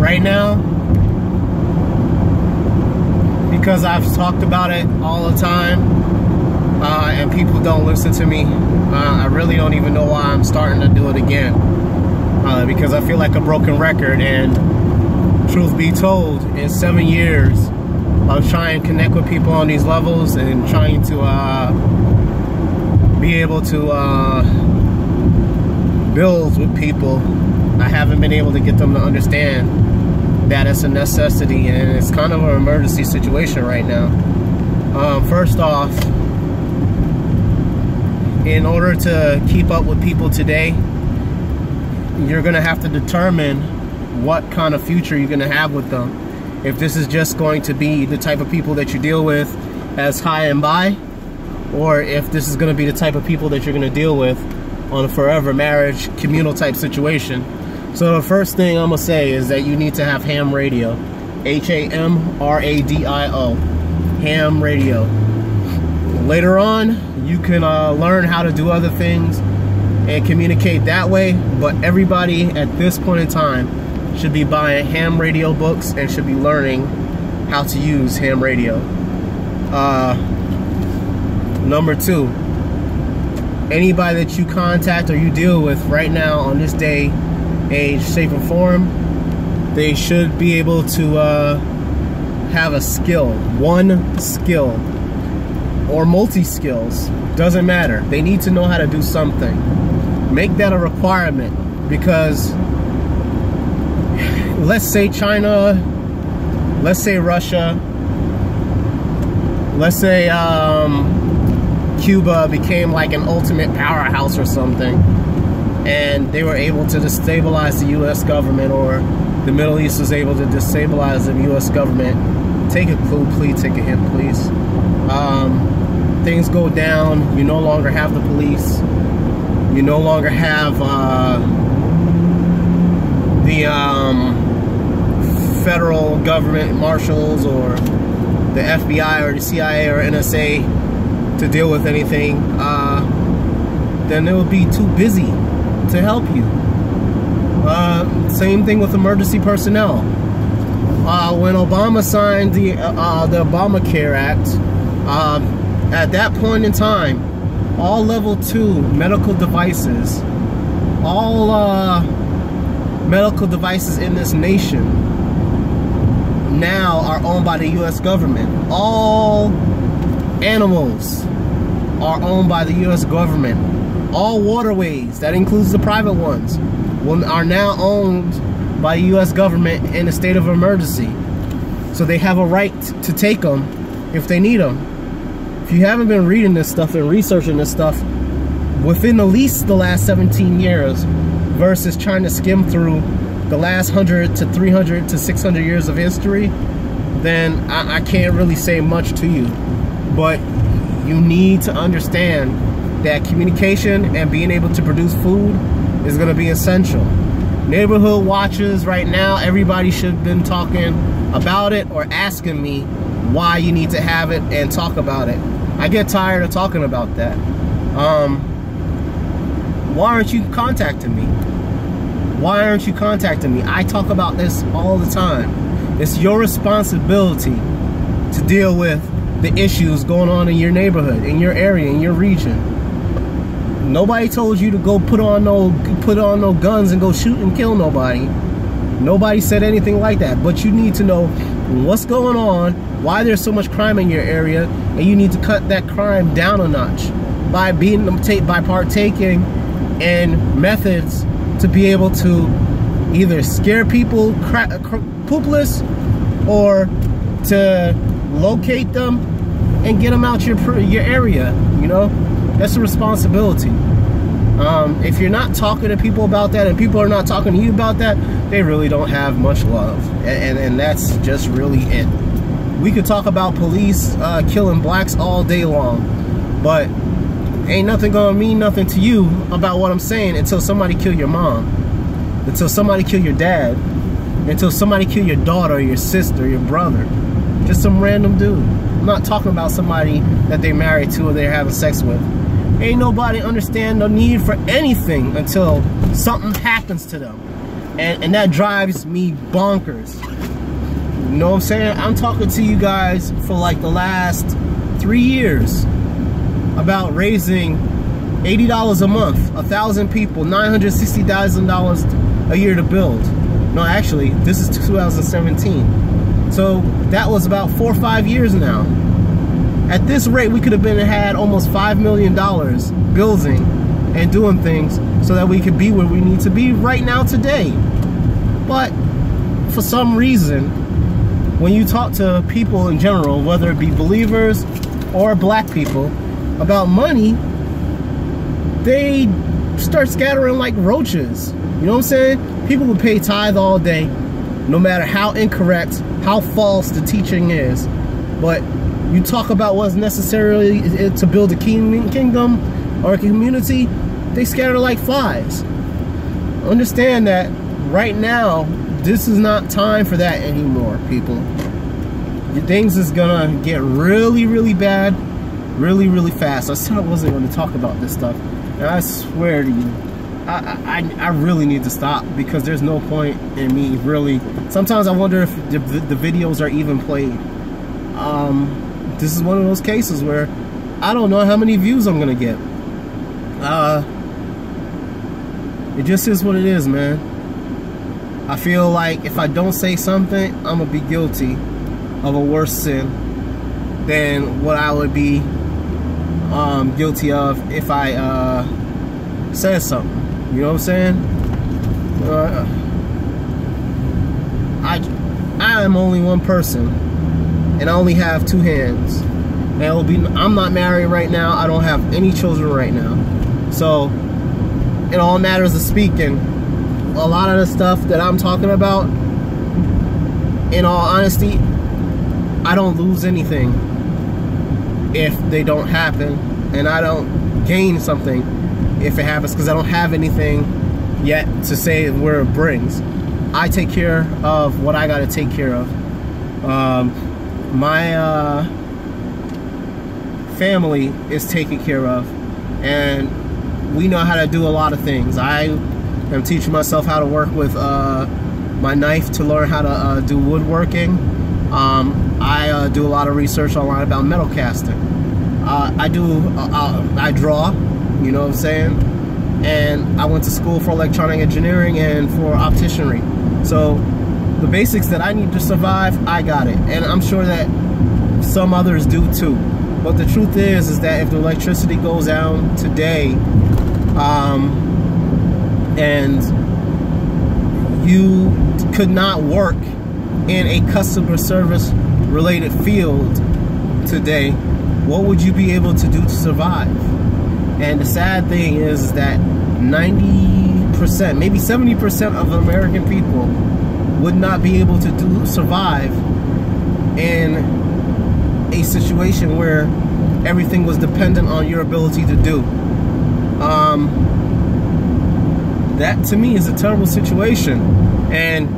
right now, because I've talked about it all the time, and people don't listen to me, I really don't even know why I'm starting to do it again, because I feel like a broken record. And truth be told, in 7 years of trying to connect with people on these levels and trying to be able to build with people, I haven't been able to get them to understand that it's a necessity, and it's kind of an emergency situation right now. First off, in order to keep up with people today, you're gonna have to determine what kind of future you're gonna have with them. If this is just going to be the type of people that you deal with as high and by, or if this is gonna be the type of people that you're gonna deal with on a forever marriage, communal type situation. So the first thing I'm gonna say is that you need to have ham radio. H-A-M-R-A-D-I-O. Ham radio. Later on, you can learn how to do other things and communicate that way, but everybody at this point in time should be buying ham radio books and should be learning how to use ham radio. Number two, anybody that you contact or you deal with right now on this day, age, shape, or form, they should be able to have a skill, one skill, or multi-skills, doesn't matter. They need to know how to do something. Make that a requirement, because let's say China, let's say Russia, let's say Cuba became like an ultimate powerhouse or something, and they were able to destabilize the U.S. government, or the Middle East was able to destabilize the U.S. government. Take a clue, please, take a hint, please. Things go down, you no longer have the police, you no longer have the federal government marshals or the FBI or the CIA or NSA to deal with anything, then they will be too busy to help you. Same thing with emergency personnel. When Obama signed the Obamacare Act, at that point in time, all level 2 medical devices, all medical devices in this nation now are owned by the U.S. government. All animals are owned by the U.S. government. All waterways, that includes the private ones, are now owned by the U.S. government in a state of emergency. So they have a right to take them if they need them. If you haven't been reading this stuff and researching this stuff within at least the last 17 years versus trying to skim through the last 100 to 300 to 600 years of history, then I can't really say much to you. But you need to understand that communication and being able to produce food is going to be essential. Neighborhood watches right now, everybody should have been talking about it or asking me why you need to have it and talk about it. I get tired of talking about that. Why aren't you contacting me? Why aren't you contacting me? I talk about this all the time. It's your responsibility to deal with the issues going on in your neighborhood, in your area, in your region. Nobody told you to go put on no guns and go shoot and kill nobody. Nobody said anything like that. But you need to know what's going on, why there's so much crime in your area, and you need to cut that crime down a notch by partaking in methods to be able to either scare people poopless or to locate them and get them out your area. You know, that's a responsibility. If you're not talking to people about that and people are not talking to you about that, they really don't have much love, and that's just really it. We could talk about police killing blacks all day long, but ain't nothing gonna mean nothing to you about what I'm saying until somebody kill your mom, until somebody kill your dad, until somebody kill your daughter, or your sister, or your brother. Just some random dude. I'm not talking about somebody that they married to or they're having sex with. Ain't nobody understand the need for anything until something happens to them. And that drives me bonkers. You know what I'm saying? I'm talking to you guys for like the last 3 years about raising $80 a month, 1,000 people, $960,000 a year to build. No, actually, this is 2017. So that was about 4 or 5 years now. At this rate, we could have had almost $5 million building and doing things so that we could be where we need to be right now today. But for some reason, when you talk to people in general, whether it be believers or black people, about money, they start scattering like roaches. You know what I'm saying? People would pay tithe all day, no matter how incorrect, how false the teaching is. But you talk about what's necessarily to build a kingdom or a community, they scatter like flies. Understand that right now, this is not time for that anymore, people. Things is gonna get really, really bad, really, really fast. I said I wasn't going to talk about this stuff, and I swear to you, I really need to stop, because there's no point in me really. Sometimes I wonder if the videos are even played. This is one of those cases where I don't know how many views I'm gonna get. It just is what it is, man. I feel like if I don't say something, I'm gonna be guilty of a worse sin than what I would be guilty of if I said something. You know what I'm saying? I am only one person, and I only have 2 hands. And I'm not married right now. I don't have any children right now. So, in all matters of speaking, a lot of the stuff that I'm talking about, in all honesty, I don't lose anything if they don't happen, and I don't gain something if it happens, because I don't have anything yet to say where it brings. I take care of what I got to take care of. My family is taken care of, and we know how to do a lot of things. I am teaching myself how to work with my knife to learn how to do woodworking. I do a lot of research online about metal casting. I draw, you know what I'm saying? And I went to school for electronic engineering and for opticianry. So the basics that I need to survive, I got it. And I'm sure that some others do too. But the truth is that if the electricity goes down today, and you could not work in a customer service related field today, what would you be able to do to survive? And the sad thing is that 90%, maybe 70% of American people would not be able to survive in a situation where everything was dependent on your ability to do. That to me is a terrible situation. And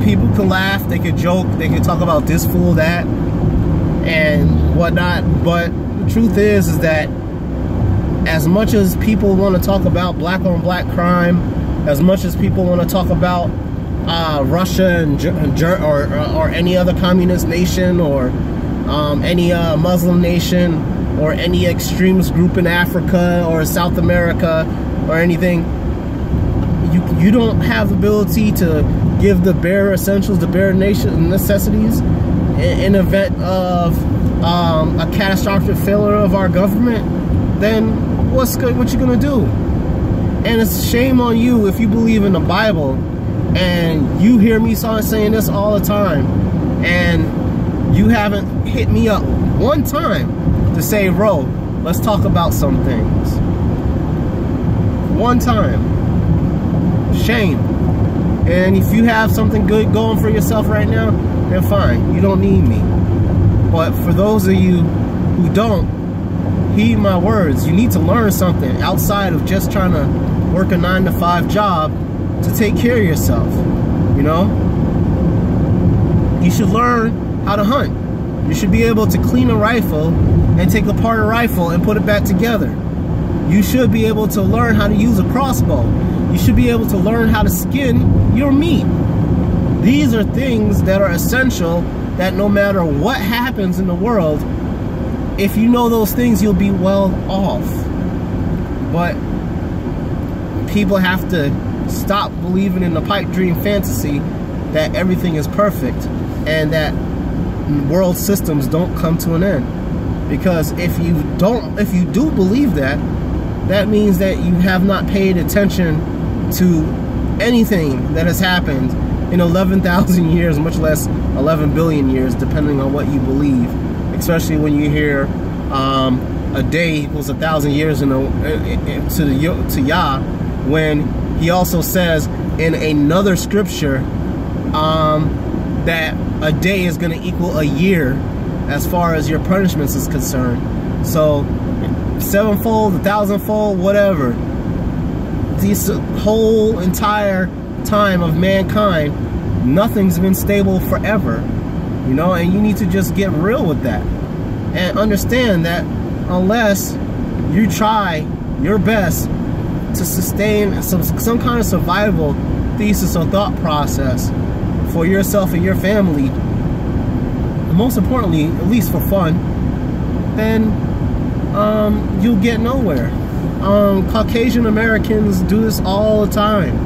people can laugh, they can joke, they can talk about this fool, that, and whatnot. But the truth is that as much as people want to talk about black on black crime, as much as people want to talk about Russia and or any other communist nation, or any Muslim nation, or any extremist group in Africa or South America or anything, you don't have the ability to give the bare essentials, the bare necessities in event of a catastrophic failure of our government. Then what you gonna do? And it's shame on you if you believe in the Bible and you hear me saying this all the time, and you haven't hit me up one time to say, bro, let's talk about some things. One time. Shame. And if you have something good going for yourself right now, then fine, you don't need me. But for those of you who don't, heed my words. You need to learn something outside of just trying to work a 9-to-5 job to take care of yourself. You know, you should learn how to hunt. You should be able to clean a rifle and take apart a rifle and put it back together. You should be able to learn how to use a crossbow. You should be able to learn how to skin your meat. These are things that are essential, that no matter what happens in the world, if you know those things, you'll be well off. But people have to stop believing in the pipe dream fantasy that everything is perfect and that world systems don't come to an end. Because if you do believe that, that means that you have not paid attention to anything that has happened in 11,000 years, much less 11 billion years, depending on what you believe. Especially when you hear a day equals 1,000 years to Yah, when he also says in another scripture that a day is going to equal a year as far as your punishments is concerned. So sevenfold, 1,000-fold, whatever. This whole entire time of mankind, nothing's been stable forever, you know, and you need to just get real with that and understand that unless you try your best to sustain some kind of survival thesis or thought process for yourself and your family, most importantly, at least for fun, then you'll get nowhere. Caucasian Americans do this all the time.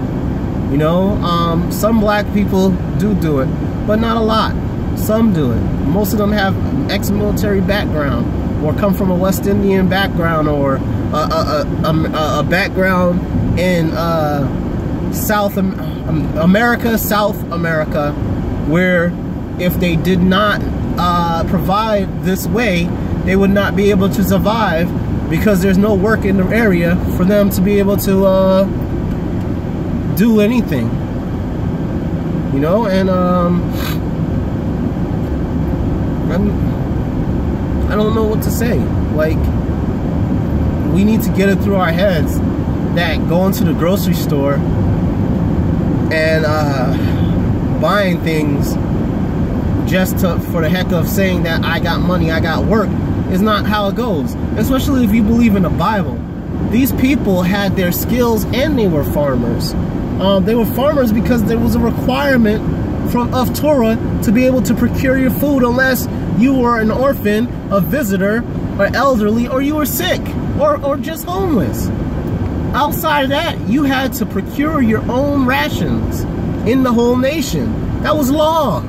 You know, some black people do it, but not a lot. Some do it. Most of them have ex-military background, or come from a West Indian background, or a background in South America, where if they did not provide this way, they would not be able to survive, because there's no work in the area for them to be able to do anything, you know. And I don't know what to say. Like, we need to get it through our heads that going to the grocery store and buying things just for the heck of saying that I got money, I got work, is not how it goes. Especially if you believe in the Bible. These people had their skills and they were farmers. They were farmers because there was a requirement of Torah to be able to procure your food, unless you were an orphan, a visitor, or elderly, or you were sick, or just homeless. Outside of that, you had to procure your own rations in the whole nation. That was law.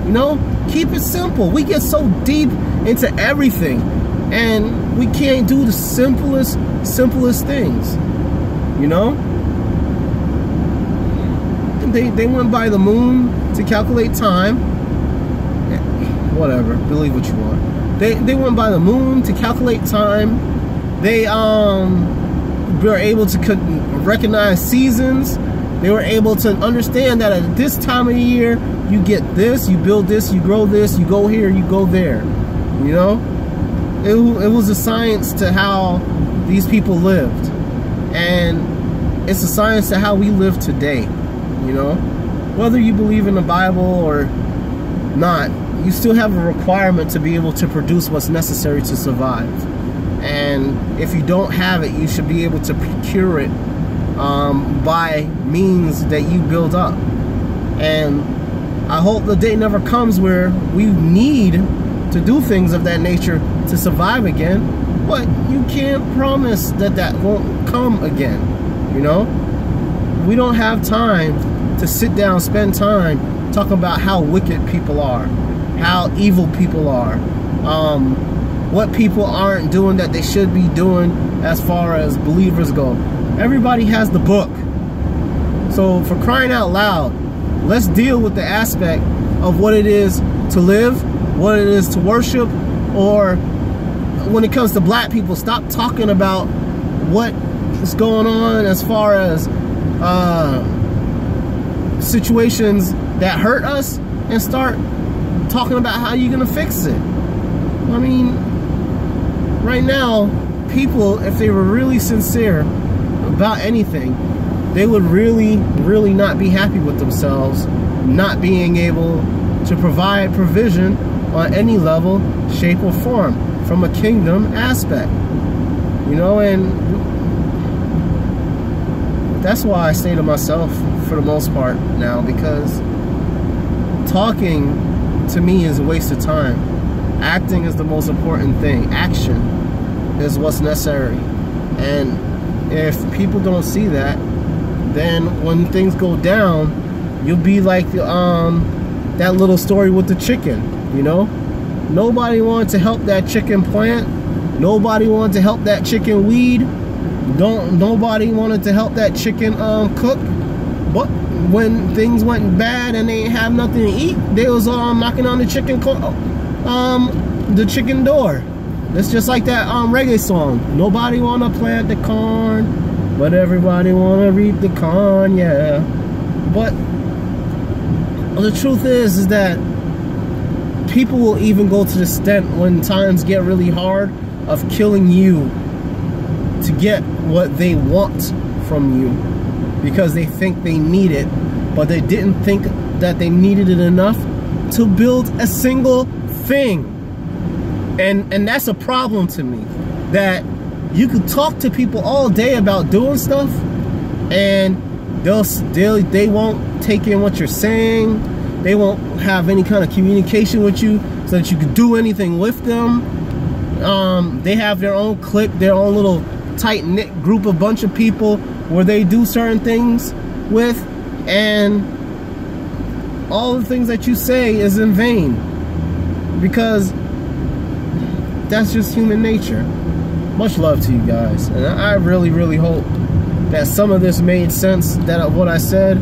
You know, keep it simple. We get so deep into everything, and we can't do the simplest things. You know, they went by the moon to calculate time. Whatever, believe what you want. They went by the moon to calculate time. They were able to recognize seasons. They were able to understand that at this time of the year, you get this, you build this, you grow this, you go here, you go there. You know, it was a science to how these people lived, and it's a science to how we live today. You know, whether you believe in the Bible or not, you still have a requirement to be able to produce what's necessary to survive. And if you don't have it, you should be able to procure it by means that you build up. And I hope the day never comes where we need to do things of that nature to survive again, but you can't promise that that won't come again. You know, we don't have time to sit down, spend time talking about how wicked people are, how evil people are, what people aren't doing that they should be doing as far as believers go. Everybody has the book. So for crying out loud, let's deal with the aspect of what it is to live, what it is to worship, or when it comes to black people, stop talking about what is going on as far as situations that hurt us, and start talking about how you're gonna fix it. I mean, right now, people, if they were really sincere about anything, they would really not be happy with themselves not being able to provide provision on any level, shape, or form from a kingdom aspect. You know, and that's why I stay to myself for the most part now, because talking to me is a waste of time. Acting is the most important thing. Action is what's necessary. And if people don't see that, then when things go down, you'll be like that little story with the chicken, you know? Nobody wanted to help that chicken plant. Nobody wanted to help that chicken weed. Nobody wanted to help that chicken cook. But when things went bad and they didn't have nothing to eat, they was knocking on the chicken door. It's just like that reggae song. Nobody wanna plant the corn, but everybody wanna reap the corn, yeah. But the truth is that people will even go to the extent when times get really hard of killing you to get what they want from you, because they think they need it, but they didn't think that they needed it enough to build a single thing. And that's a problem to me, that you could talk to people all day about doing stuff and they won't take in what you're saying. They won't have any kind of communication with you so that you could do anything with them. They have their own clique, their own little tight-knit group, a bunch of people where they do certain things with, and all the things that you say is in vain, because that's just human nature. Much love to you guys, and I really, really hope that some of this made sense, that of what I said,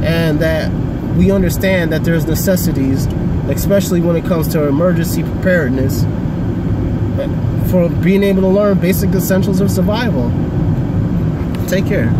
and that we understand that there's necessities, especially when it comes to emergency preparedness, for being able to learn basic essentials of survival. Take care.